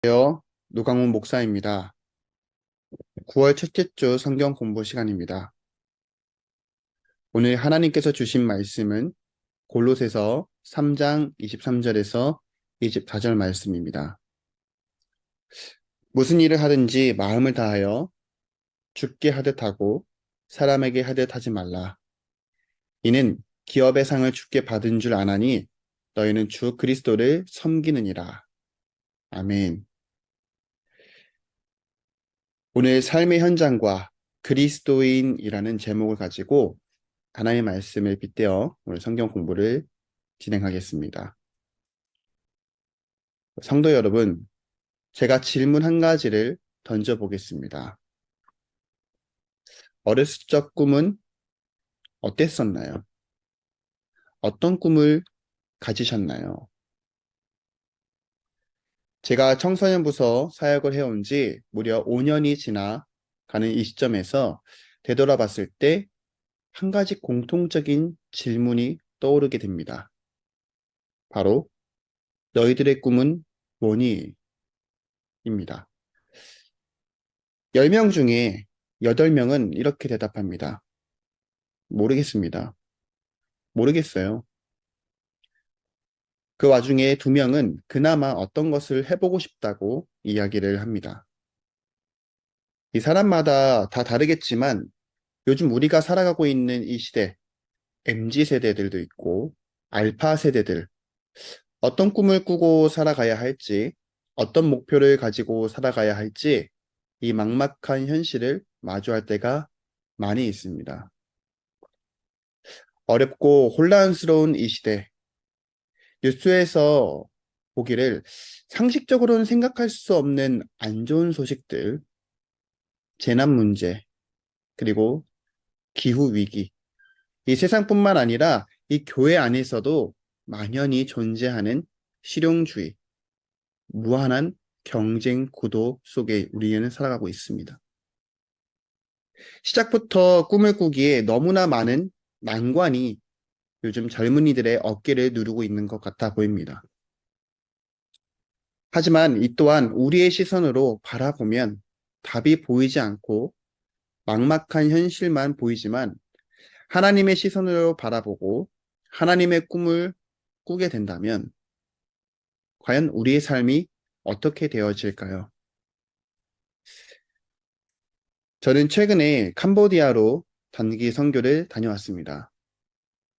안녕하세요. 노강훈 목사입니다. 9월 첫째 주 성경 공부 시간입니다. 오늘 하나님께서 주신 말씀은 골로새서 3장 23절에서 24절 말씀입니다. 무슨 일을 하든지 마음을 다하여 주께 하듯 하고 사람에게 하듯 하지 말라. 이는 기업의 상을 주께 받은 줄 아나니 너희는 주 그리스도를 섬기느니라. 아멘. 오늘 삶의 현장과 그리스도인이라는 제목을 가지고 하나님의 말씀을 빗대어 오늘 성경 공부를 진행하겠습니다. 성도 여러분, 제가 질문 한 가지를 던져보겠습니다. 어렸을 적 꿈은 어땠었나요? 어떤 꿈을 가지셨나요? 제가 청소년부서 사역을 해온 지 무려 5년이 지나 가는 이 시점에서 되돌아봤을 때 한 가지 공통적인 질문이 떠오르게 됩니다. 바로 너희들의 꿈은 뭐니? 입니다. 10명 중에 8명은 이렇게 대답합니다. 모르겠습니다. 모르겠어요. 그 와중에 2명은 그나마 어떤 것을 해보고 싶다고 이야기를 합니다. 이 사람마다 다 다르겠지만 요즘 우리가 살아가고 있는 이 시대, MZ 세대들도 있고 알파 세대들, 어떤 꿈을 꾸고 살아가야 할지, 어떤 목표를 가지고 살아가야 할지 이 막막한 현실을 마주할 때가 많이 있습니다. 어렵고 혼란스러운 이 시대, 뉴스에서 보기를 상식적으로는 생각할 수 없는 안 좋은 소식들, 재난 문제, 그리고 기후 위기, 이 세상뿐만 아니라 이 교회 안에서도 만연히 존재하는 실용주의, 무한한 경쟁 구도 속에 우리는 살아가고 있습니다. 시작부터 꿈을 꾸기에 너무나 많은 난관이 요즘 젊은이들의 어깨를 누르고 있는 것 같아 보입니다. 하지만 이 또한 우리의 시선으로 바라보면 답이 보이지 않고 막막한 현실만 보이지만 하나님의 시선으로 바라보고 하나님의 꿈을 꾸게 된다면 과연 우리의 삶이 어떻게 되어질까요? 저는 최근에 캄보디아로 단기 선교를 다녀왔습니다.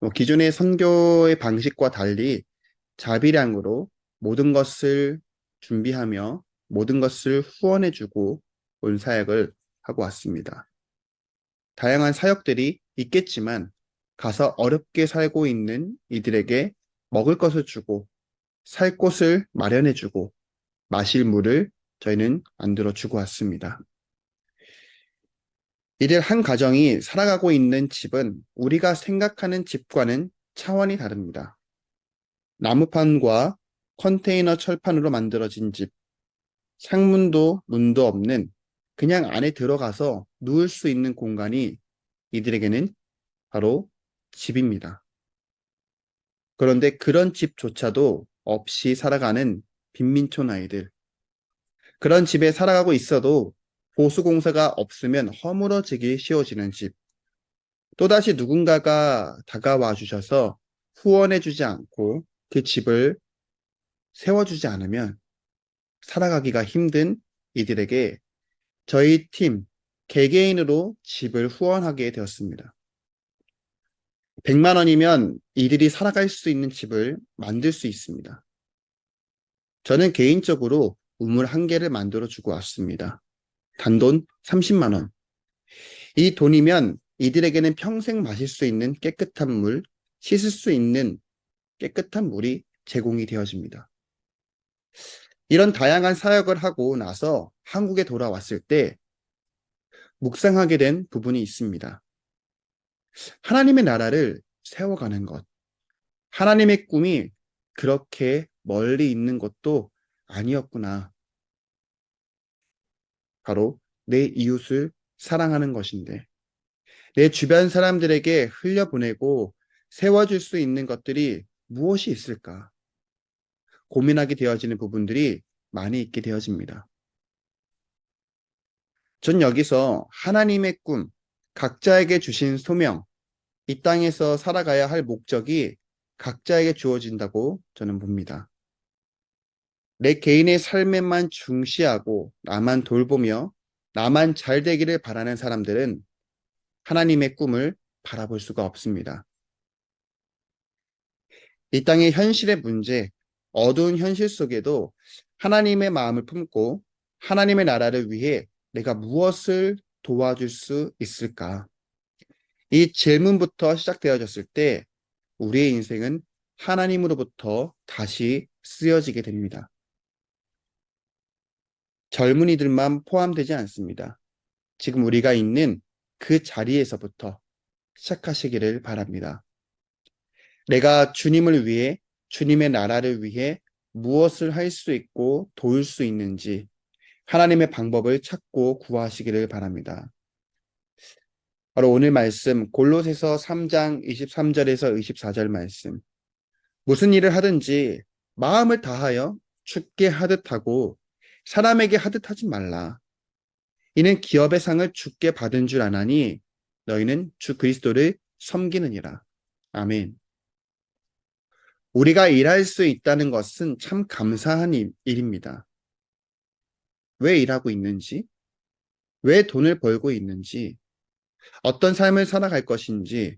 기존의 선교의 방식과 달리 자비량으로 모든 것을 준비하며 모든 것을 후원해주고 온 사역을 하고 왔습니다. 다양한 사역들이 있겠지만 가서 어렵게 살고 있는 이들에게 먹을 것을 주고 살 곳을 마련해주고 마실 물을 저희는 만들어 주고 왔습니다. 이들 한 가정이 살아가고 있는 집은 우리가 생각하는 집과는 차원이 다릅니다. 나무판과 컨테이너 철판으로 만들어진 집, 창문도 문도 없는 그냥 안에 들어가서 누울 수 있는 공간이 이들에게는 바로 집입니다. 그런데 그런 집조차도 없이 살아가는 빈민촌 아이들, 그런 집에 살아가고 있어도 보수공사가 없으면 허물어지기 쉬워지는 집, 또다시 누군가가 다가와 주셔서 후원해주지 않고 그 집을 세워주지 않으면 살아가기가 힘든 이들에게 저희 팀 개개인으로 집을 후원하게 되었습니다. 100만 원이면 이들이 살아갈 수 있는 집을 만들 수 있습니다. 저는 개인적으로 우물 1개를 만들어 주고 왔습니다. 단돈 30만 원. 이 돈이면 이들에게는 평생 마실 수 있는 깨끗한 물, 씻을 수 있는 깨끗한 물이 제공이 되어집니다. 이런 다양한 사역을 하고 나서 한국에 돌아왔을 때 묵상하게 된 부분이 있습니다. 하나님의 나라를 세워가는 것. 하나님의 꿈이 그렇게 멀리 있는 것도 아니었구나. 바로 내 이웃을 사랑하는 것인데, 내 주변 사람들에게 흘려보내고 세워줄 수 있는 것들이 무엇이 있을까? 고민하게 되어지는 부분들이 많이 있게 되어집니다. 전 여기서 하나님의 꿈, 각자에게 주신 소명, 이 땅에서 살아가야 할 목적이 각자에게 주어진다고 저는 봅니다. 내 개인의 삶에만 중시하고 나만 돌보며 나만 잘 되기를 바라는 사람들은 하나님의 꿈을 바라볼 수가 없습니다. 이 땅의 현실의 문제, 어두운 현실 속에도 하나님의 마음을 품고 하나님의 나라를 위해 내가 무엇을 도와줄 수 있을까? 이 질문부터 시작되어졌을 때 우리의 인생은 하나님으로부터 다시 쓰여지게 됩니다. 젊은이들만 포함되지 않습니다. 지금 우리가 있는 그 자리에서부터 시작하시기를 바랍니다. 내가 주님을 위해, 주님의 나라를 위해 무엇을 할 수 있고 도울 수 있는지 하나님의 방법을 찾고 구하시기를 바랍니다. 바로 오늘 말씀 골로새서 3장 23절에서 24절 말씀. 무슨 일을 하든지 마음을 다하여 주께 하듯 하고 사람에게 하듯 하지 말라. 이는 기업의 상을 주께 받은 줄 아나니 너희는 주 그리스도를 섬기느니라. 아멘. 우리가 일할 수 있다는 것은 참 감사한 일입니다. 왜 일하고 있는지, 왜 돈을 벌고 있는지, 어떤 삶을 살아갈 것인지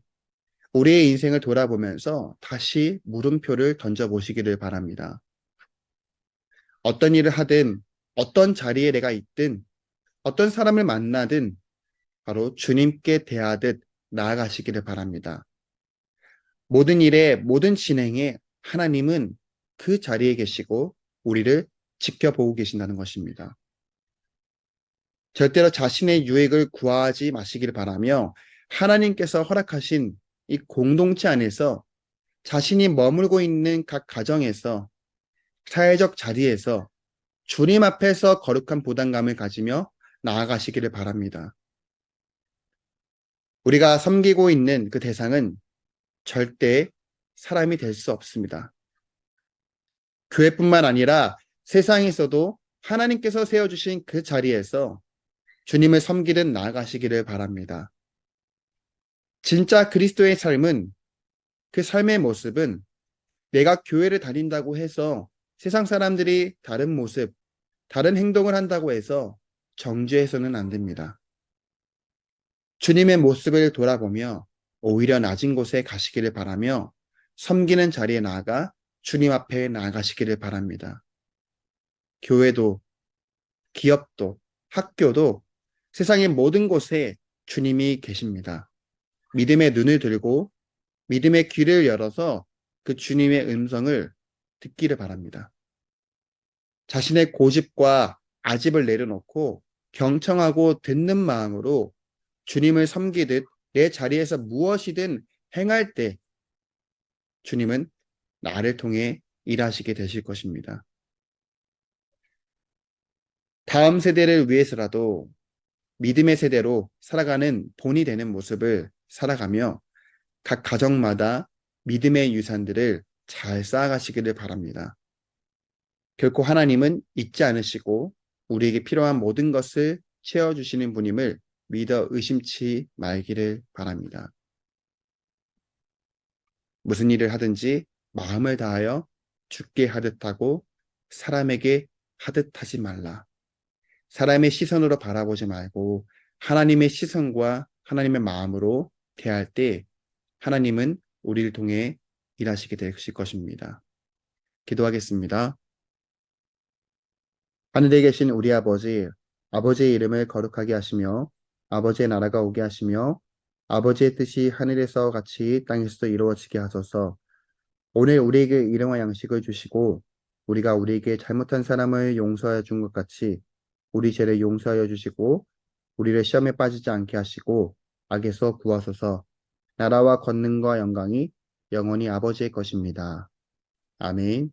우리의 인생을 돌아보면서 다시 물음표를 던져보시기를 바랍니다. 어떤 일을 하든, 어떤 자리에 내가 있든, 어떤 사람을 만나든 바로 주님께 대하듯 나아가시기를 바랍니다. 모든 일에, 모든 진행에 하나님은 그 자리에 계시고 우리를 지켜보고 계신다는 것입니다. 절대로 자신의 유익을 구하지 마시기를 바라며 하나님께서 허락하신 이 공동체 안에서 자신이 머물고 있는 각 가정에서 사회적 자리에서 주님 앞에서 거룩한 부담감을 가지며 나아가시기를 바랍니다. 우리가 섬기고 있는 그 대상은 절대 사람이 될 수 없습니다. 교회뿐만 아니라 세상에서도 하나님께서 세워주신 그 자리에서 주님을 섬기듯 나아가시기를 바랍니다. 진짜 그리스도의 삶은 그 삶의 모습은 내가 교회를 다닌다고 해서 세상 사람들이 다른 모습, 다른 행동을 한다고 해서 정죄해서는 안 됩니다. 주님의 모습을 돌아보며 오히려 낮은 곳에 가시기를 바라며 섬기는 자리에 나아가 주님 앞에 나아가시기를 바랍니다. 교회도, 기업도, 학교도 세상의 모든 곳에 주님이 계십니다. 믿음의 눈을 들고 믿음의 귀를 열어서 그 주님의 음성을 듣기를 바랍니다. 자신의 고집과 아집을 내려놓고 경청하고 듣는 마음으로 주님을 섬기듯 내 자리에서 무엇이든 행할 때 주님은 나를 통해 일하시게 되실 것입니다. 다음 세대를 위해서라도 믿음의 세대로 살아가는 본이 되는 모습을 살아가며 각 가정마다 믿음의 유산들을 잘 쌓아가시기를 바랍니다. 결코 하나님은 잊지 않으시고 우리에게 필요한 모든 것을 채워주시는 분임을 믿어 의심치 말기를 바랍니다. 무슨 일을 하든지 마음을 다하여 주께 하듯 하고 사람에게 하듯 하지 말라. 사람의 시선으로 바라보지 말고 하나님의 시선과 하나님의 마음으로 대할 때 하나님은 우리를 통해 일하시게 되실 것입니다. 기도하겠습니다. 하늘에 계신 우리 아버지, 아버지의 이름을 거룩하게 하시며 아버지의 나라가 오게 하시며 아버지의 뜻이 하늘에서 같이 땅에서도 이루어지게 하소서. 오늘 우리에게 일용할 양식을 주시고 우리가 우리에게 잘못한 사람을 용서하여 준 것 같이 우리 죄를 용서하여 주시고 우리를 시험에 빠지지 않게 하시고 악에서 구하소서. 나라와 권능과 영광이 영원히 아버지의 것입니다. 아멘.